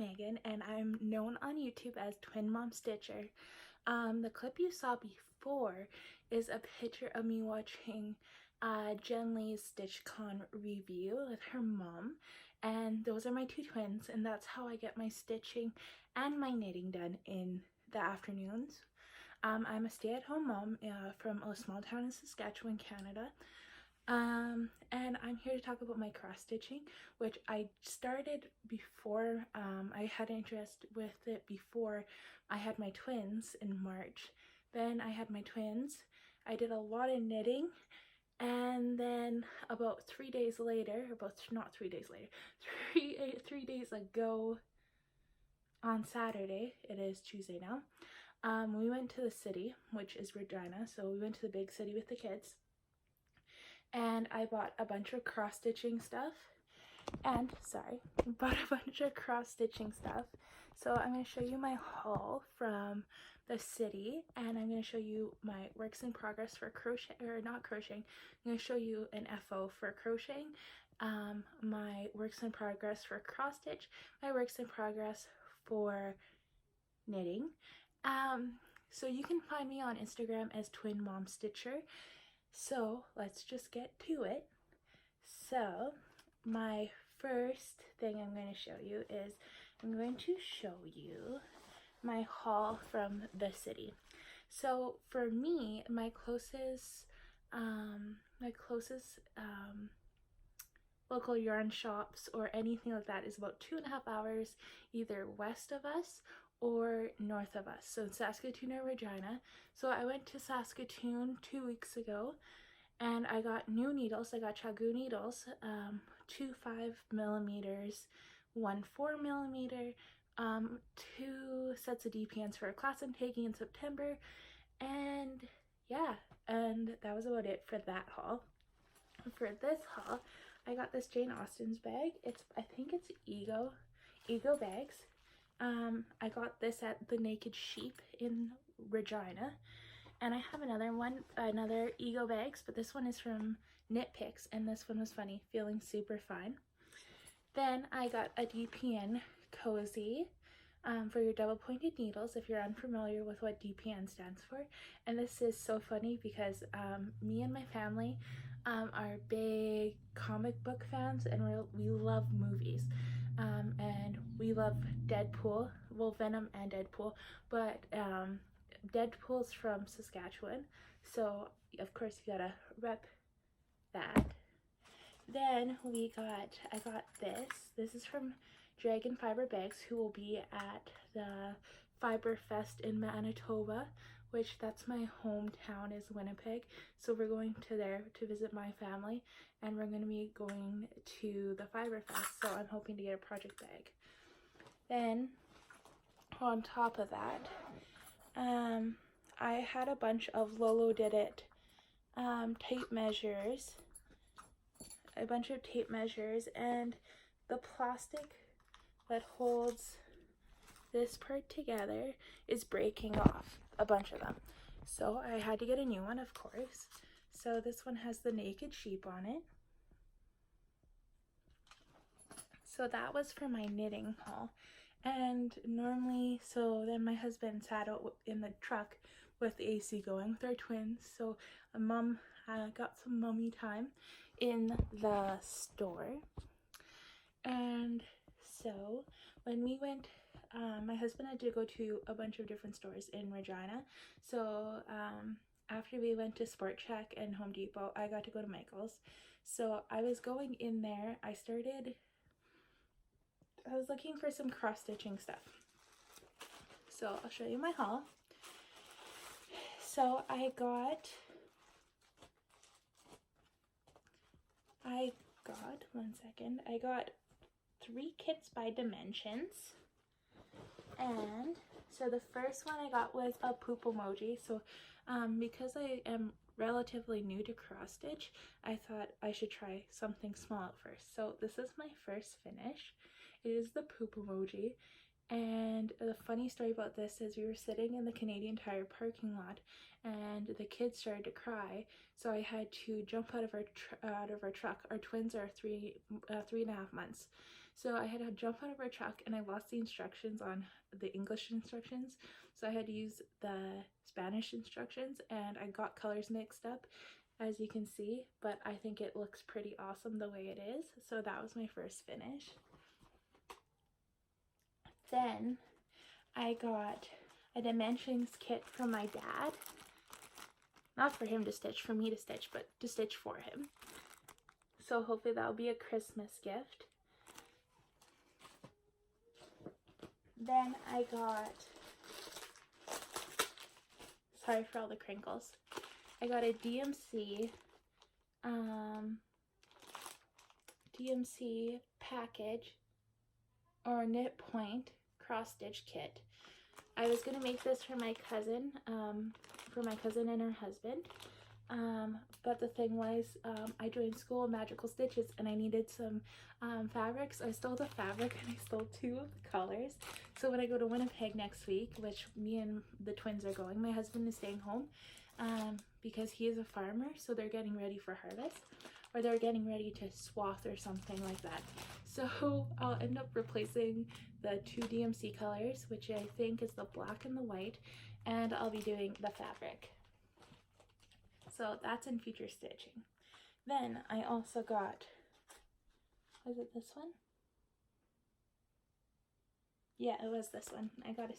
Megan, and I'm known on YouTube as Twin Mom Stitcher. The clip you saw before is a picture of me watching Jen Lee's StitchCon review with her mom, and those are my two twins, and that's how I get my stitching and my knitting done in the afternoons. I'm a stay-at-home mom from a small town in Saskatchewan, Canada. And I'm here to talk about my cross stitching, which I started before I had interest with it before I had my twins in March. Then I had my twins. I did a lot of knitting, and then about 3 days later, not 3 days later, 3 days ago on Saturday, it is Tuesday now, we went to the city, which is Regina, so we went to the big city with the kids. And I bought a bunch of cross stitching stuff, and bought a bunch of cross stitching stuff. So I'm going to show you my haul from the city, and I'm going to show you my works in progress for crochet, or not crocheting. I'm going to show you an FO for crocheting, my works in progress for cross stitch, my works in progress for knitting. So you can find me on Instagram as Twin Mom Stitcher. So let's just get to it. So my first thing I'm going to show you is I'm going to show you my haul from the city. So for me, my closest local yarn shops or anything like that is about 2.5 hours either west of us or north of us, so Saskatoon or Regina. So I went to Saskatoon 2 weeks ago, and I got new needles. I got Chagoo needles, 2 5mm, 1 4mm, 2 sets of DPNs for a class I'm taking in September, and yeah, and that was about it for that haul. For this haul, I got this Jane Austen's bag. I think it's Ego bags. I got this at the Naked Sheep in Regina, and I have another Ego bags, but this one is from Knit Picks, and this one was funny, feeling super fine. Then I got a DPN cozy for your double pointed needles, if you're unfamiliar with what DPN stands for. And this is so funny because me and my family are big comic book fans, and we love movies. And we love Deadpool, well, Venom and Deadpool, but Deadpool's from Saskatchewan, so of course you gotta rep that. Then I got this is from Dragon Fiber Bags, who will be at the Fiber Fest in Manitoba, which that's my hometown, is Winnipeg. So we're going to there to visit my family, and we're going to be going to the Fiber Fest, so I'm hoping to get a project bag. Then on top of that, I had a bunch of Lolo Did It tape measures, and the plastic that holds this part together is breaking off, a bunch of them. So I had to get a new one, of course. So this one has the Naked Sheep on it. So that was for my knitting haul. And normally, so then my husband sat out in the truck with the AC going with our twins. So mom got some mommy time in the store. And so when we went, my husband had to go to a bunch of different stores in Regina. So after we went to Sport Chek and Home Depot, I got to go to Michael's. So I was going in there. I was looking for some cross stitching stuff. So I'll show you my haul. So I got I got 3 kits by Dimensions. And so the first one I got was a poop emoji. So because I am relatively new to cross stitch, I thought I should try something small at first. So this is my first finish. It is the poop emoji. And the funny story about this is we were sitting in the Canadian Tire parking lot, and the kids started to cry, so I had to jump out of our truck. Our twins are 3.5 months, So I had to jump out of our truck and I lost the instructions on the English instructions. So I had to use the Spanish instructions and I got colors mixed up, as you can see, but I think it looks pretty awesome the way it is. So that was my first finish. Then I got a dimensions kit from my dad. Not for him to stitch, for me to stitch, but to stitch for him. So hopefully that'll be a Christmas gift. Then I got, sorry for all the crinkles, I got a DMC package or knit point cross stitch kit. I was gonna make this for my cousin and her husband, but the thing was, I joined School of Magical Stitches and I needed some fabrics. I stole the fabric and I stole 2 of the colors. So when I go to Winnipeg next week, which me and the twins are going, my husband is staying home because he is a farmer, so they're getting ready for harvest, or they're getting ready to swath or something like that. So I'll end up replacing the 2 DMC colors, which I think is the black and the white, and I'll be doing the fabric. So that's in future stitching. Then I also got, was it this one? Yeah, it was this one. I got a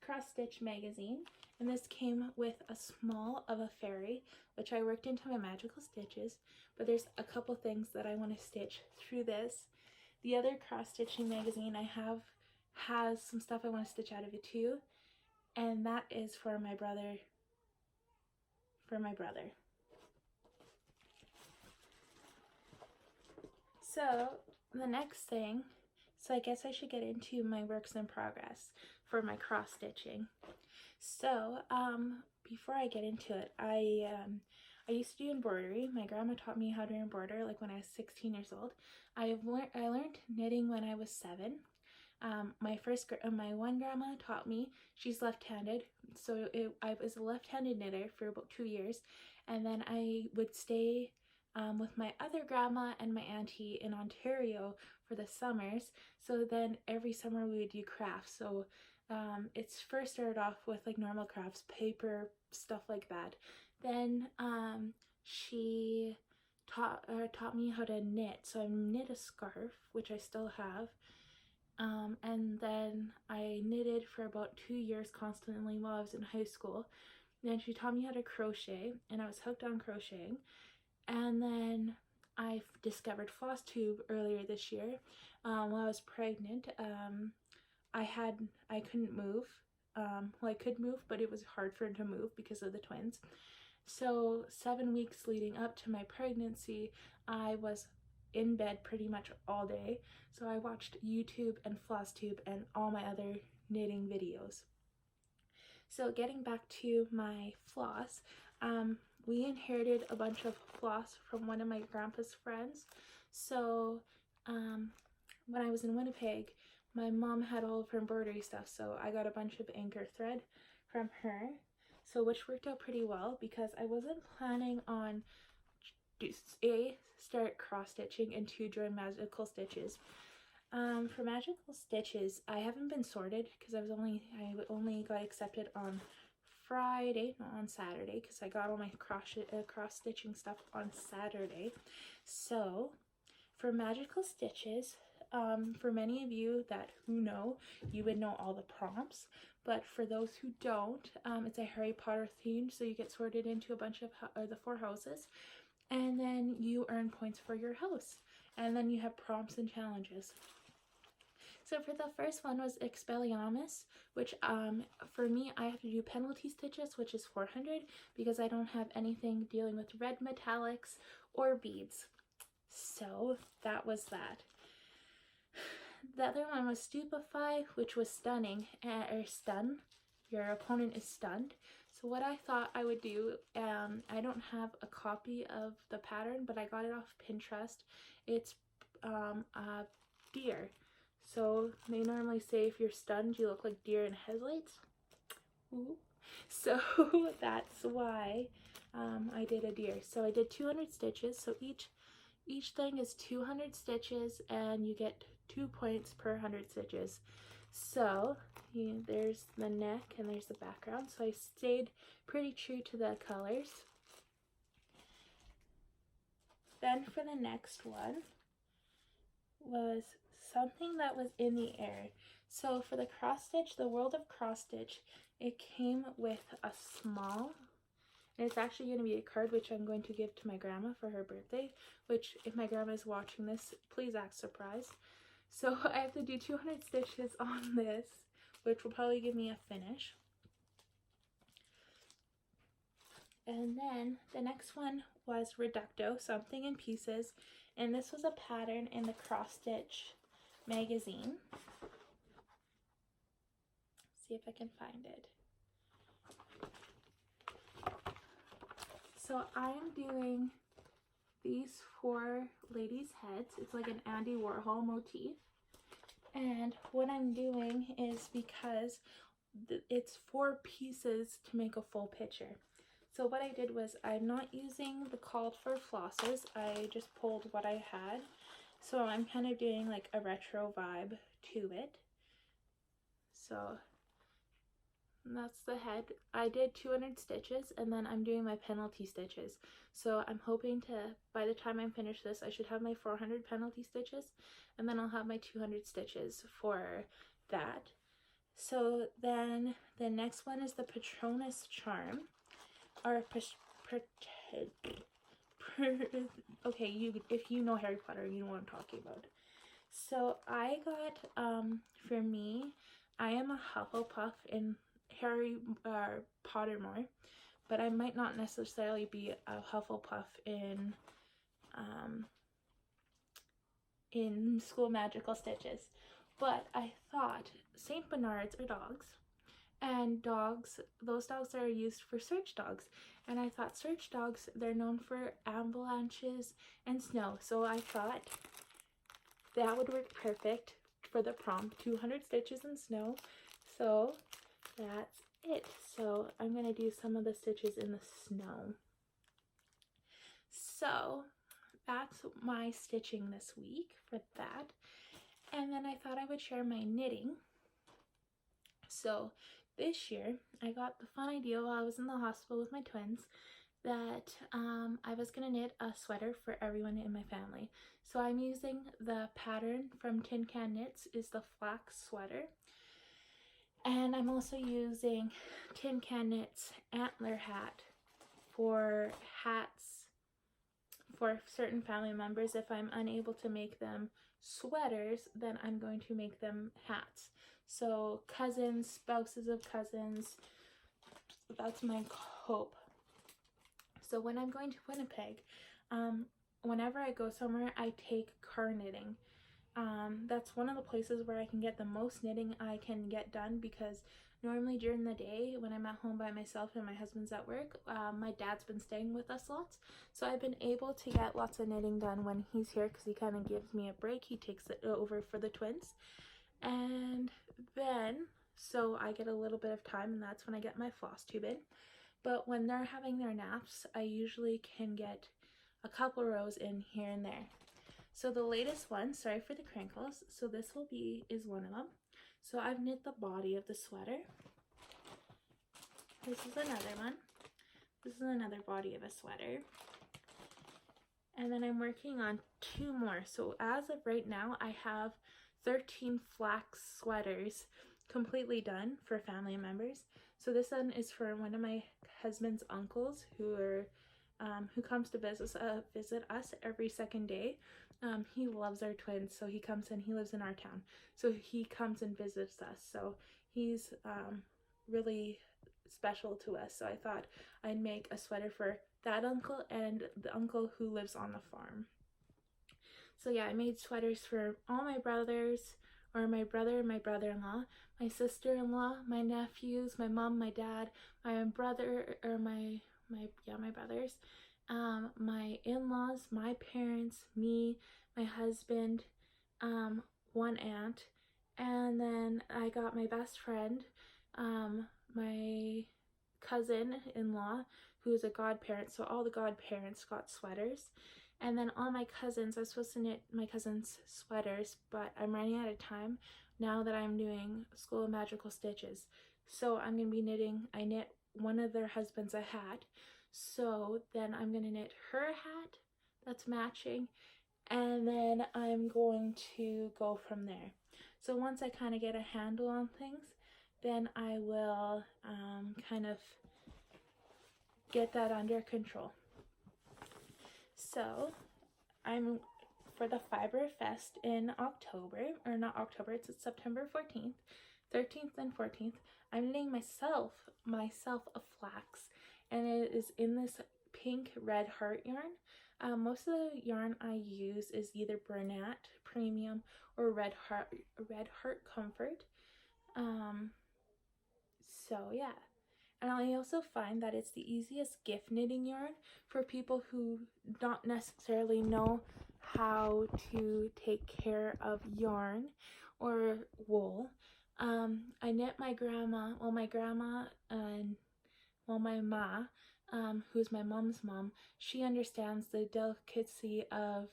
cross stitch magazine, and this came with a small of a fairy, which I worked into my magical stitches, but there's a couple things that I want to stitch through this. The other cross stitching magazine I have has some stuff I want to stitch out of it too, and that is for my brother. So the next thing, so I guess I should get into my works in progress for my cross stitching. So before I get into it, I used to do embroidery. My grandma taught me how to embroider like when I was 16 years old. I learned knitting when I was 7. My one grandma taught me, she's left-handed, so I was a left-handed knitter for about 2 years, and then I would stay with my other grandma and my auntie in Ontario for the summers. So then every summer we would do crafts. So it's first started off with like normal crafts, paper, stuff like that. Then she taught me how to knit. So I knit a scarf, which I still have. And then I knitted for about 2 years constantly while I was in high school. Then she taught me how to crochet, and I was hooked on crocheting. And then I discovered flosstube earlier this year. While I was pregnant, I couldn't move. Well, I could move, but it was hard for her to move because of the twins. So 7 weeks leading up to my pregnancy, I was in bed pretty much all day. So I watched YouTube and flosstube and all my other knitting videos. So getting back to my floss, we inherited a bunch of floss from one of my grandpa's friends. So when I was in Winnipeg, my mom had all of her embroidery stuff, so I got a bunch of anchor thread from her, so which worked out pretty well because I wasn't planning on start cross stitching and 2 join magical stitches. For magical stitches, I haven't been sorted because I only got accepted on Friday, not on Saturday, because I got all my cross stitching stuff on Saturday. So for magical stitches, for many of you who know, you would know all the prompts, but for those who don't, it's a Harry Potter theme, so you get sorted into a bunch of the 4 houses, and then you earn points for your house, and then you have prompts and challenges. So for the first one was Expelliarmus, which for me, I have to do penalty stitches, which is 400, because I don't have anything dealing with red metallics or beads. So that was that. The other one was Stupefy, which was stunning, or stun. Your opponent is stunned. So what I thought I would do, I don't have a copy of the pattern, but I got it off Pinterest. It's a deer. So they normally say if you're stunned, you look like deer in headlights. Ooh. So that's why I did a deer. So I did 200 stitches. So each Each thing is 200 stitches and you get 2 points per 100 stitches. So there's the neck and there's the background. So I stayed pretty true to the colors. Then for the next one was something that was in the air. So for the cross stitch, the World of Cross Stitch, it came with a small, and it's actually going to be a card which I'm going to give to my grandma for her birthday, which if my grandma is watching this, please act surprised. So I have to do 200 stitches on this, which will probably give me a finish. And then the next one was Reducto, Something in Pieces, and this was a pattern in the Cross Stitch magazine. See if I can find it. So I'm doing these 4 ladies' heads. It's like an Andy Warhol motif. And what I'm doing is because it's 4 pieces to make a full picture. So what I did was I'm not using the called for flosses. I just pulled what I had. So I'm kind of doing like a retro vibe to it. So that's the head. I did 200 stitches and then I'm doing my penalty stitches. So I'm hoping to, by the time I'm finished this, I should have my 400 penalty stitches and then I'll have my 200 stitches for that. So then the next one is the Patronus Charm. Or okay, if you know Harry Potter, you know what I'm talking about. So I got, for me, I am a Hufflepuff in Harry Pottermore, but I might not necessarily be a Hufflepuff in School Magical Stitches. But I thought St. Bernards are dogs, and those dogs are used for search dogs. And I thought search dogs, they're known for avalanches and snow. So I thought that would work perfect for the prompt, 200 stitches in snow. So that's it. So I'm going to do some of the stitches in the snow. So that's my stitching this week for that. And then I thought I would share my knitting. So this year, I got the fun idea while I was in the hospital with my twins that I was going to knit a sweater for everyone in my family. So I'm using the pattern from Tin Can Knits, is the flax sweater. And I'm also using Tin Can Knits antler hat for hats for certain family members. If I'm unable to make them sweaters, then I'm going to make them hats. So cousins, spouses of cousins, that's my hope. So when I'm going to Winnipeg, whenever I go somewhere, I take car knitting. That's one of the places where I can get the most knitting I can get done, because normally during the day when I'm at home by myself and my husband's at work, my dad's been staying with us lots. So I've been able to get lots of knitting done when he's here, because he kind of gives me a break. He takes it over for the twins. And then, so I get a little bit of time, and that's when I get my floss tube in. But when they're having their naps, I usually can get a couple rows in here and there. So the latest one, sorry for the crinkles, so this is one of them. So I've knit the body of the sweater. This is another one. This is another body of a sweater. And then I'm working on 2 more. So as of right now, I have 13 flax sweaters completely done for family members. So this one is for one of my husband's uncles who comes to visit us every second day. He loves our twins, so he comes and he lives in our town. So he comes and visits us. So he's really special to us. So I thought I'd make a sweater for that uncle and the uncle who lives on the farm. So yeah, I made sweaters for all my brothers, or my brother and my brother-in-law, my sister-in-law, my nephews, my mom, my dad, my brother, or my brothers, my in-laws, my parents, me, my husband, one aunt, and then I got my best friend, my cousin-in-law, who's a godparent, so all the godparents got sweaters. And then all my cousins, I was supposed to knit my cousins' sweaters, but I'm running out of time now that I'm doing School of Magical Stitches. So I'm going to be knitting, I knit one of their husbands a hat. So then I'm going to knit her a hat that's matching. And then I'm going to go from there. So once I kind of get a handle on things, then I will kind of get that under control. So I'm for the Fiber Fest in October, or not October, it's September 14th, 13th and 14th. I'm knitting myself a flax, and it is in this pink red heart yarn. Most of the yarn I use is either Bernat Premium or Red Heart Comfort. So yeah. And I also find that it's the easiest gift knitting yarn for people who don't necessarily know how to take care of yarn or wool. I knit my grandma, my ma, who's my mom's mom, she understands the delicacy of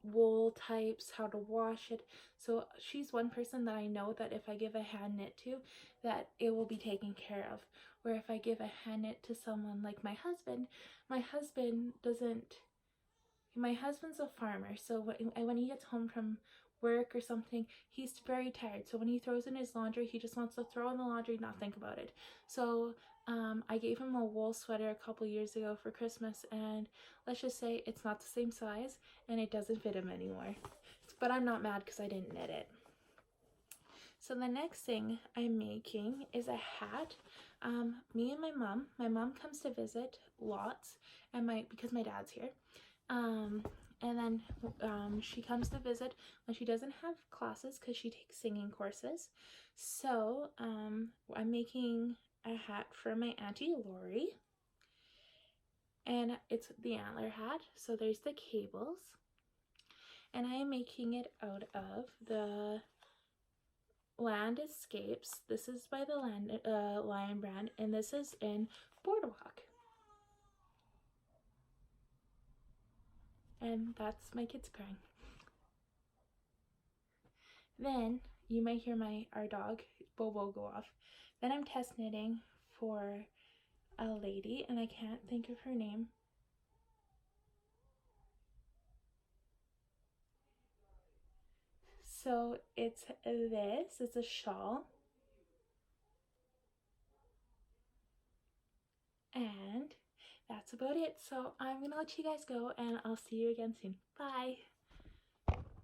wool types, how to wash it. So she's one person that I know that if I give a hand knit to, that it will be taken care of. Where if I give a hand knit to someone like my husband doesn't, my husband's a farmer, so when he gets home from work or something, he's very tired. So when he throws in his laundry, he just wants to throw in the laundry, not think about it. So I gave him a wool sweater a couple years ago for Christmas, and let's just say it's not the same size and it doesn't fit him anymore. But I'm not mad because I didn't knit it. So the next thing I'm making is a hat. Me and my mom comes to visit lots, and because my dad's here. And then she comes to visit when she doesn't have classes because she takes singing courses. So I'm making a hat for my Auntie Lori, and it's the antler hat. So there's the cables, and I am making it out of the Land Escapes. This is by the Lion brand, and this is in Boardwalk. And that's my kids crying. Then you might hear our dog Bobo go off. Then I'm test knitting for a lady, and I can't think of her name. So it's a shawl. And that's about it. So I'm gonna let you guys go, and I'll see you again soon. Bye.